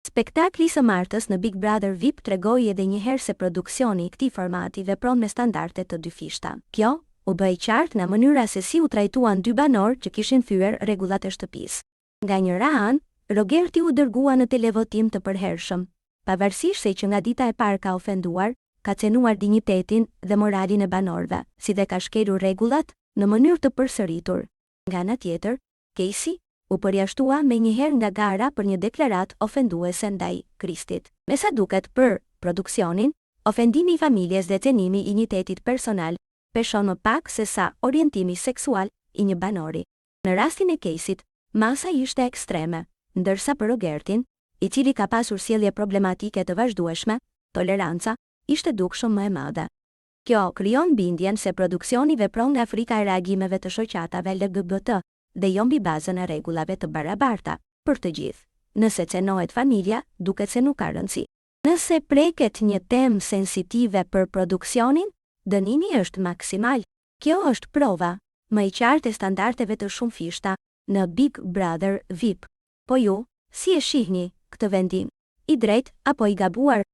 Spektakli së martës në Big Brother VIP tregoi edhe një herë se produksioni i këtij formati vepron me standarde të dyfishta. Kjo u bë e qartë në mënyra se si u trajtuan dy banorë që kishin thyer rregullat e shtëpisë. Nga njëra anë, Rogerti u dërgua në televotim të përhershëm, pavarësisht se që nga dita e parë ka ofenduar, ka cenuar dinjitetin dhe moralin e banorëve, si dhe ka shkelur rregullat në mënyrë të përsëritur. Nga ana tjetër, Casey u përjashtua me njëherë nga gara për një deklarat ofenduese ndaj Kristit. Me sa duket për produksionin, ofendimi i familjes dhe cenimi i njëtetit personal peshon më pak se sa orientimi seksual i një banori. Në rastin e Caseyt, masa ishte ekstreme, ndërsa për Rogertin, i cili ka pasur sjellje problematike të vazhdueshme, toleranca ishte dukshëm më e madhe. Kjo krijon bindjen se produksioni vepron nga frika e reagimeve të shoqatave LGBT dhe jo mbi bazën e rregullave të barabarta për të gjithë. Nëse cenohet familja, duket se nuk ka rëndësi. Nëse preket një temë sensitive për produksionin, dënimi është maksimal. Kjo është prova më e qartë e standardeve të shumëfishta në Big Brother VIP. Po ju, si e shihni këtë vendim? I drejt apo i gabuar?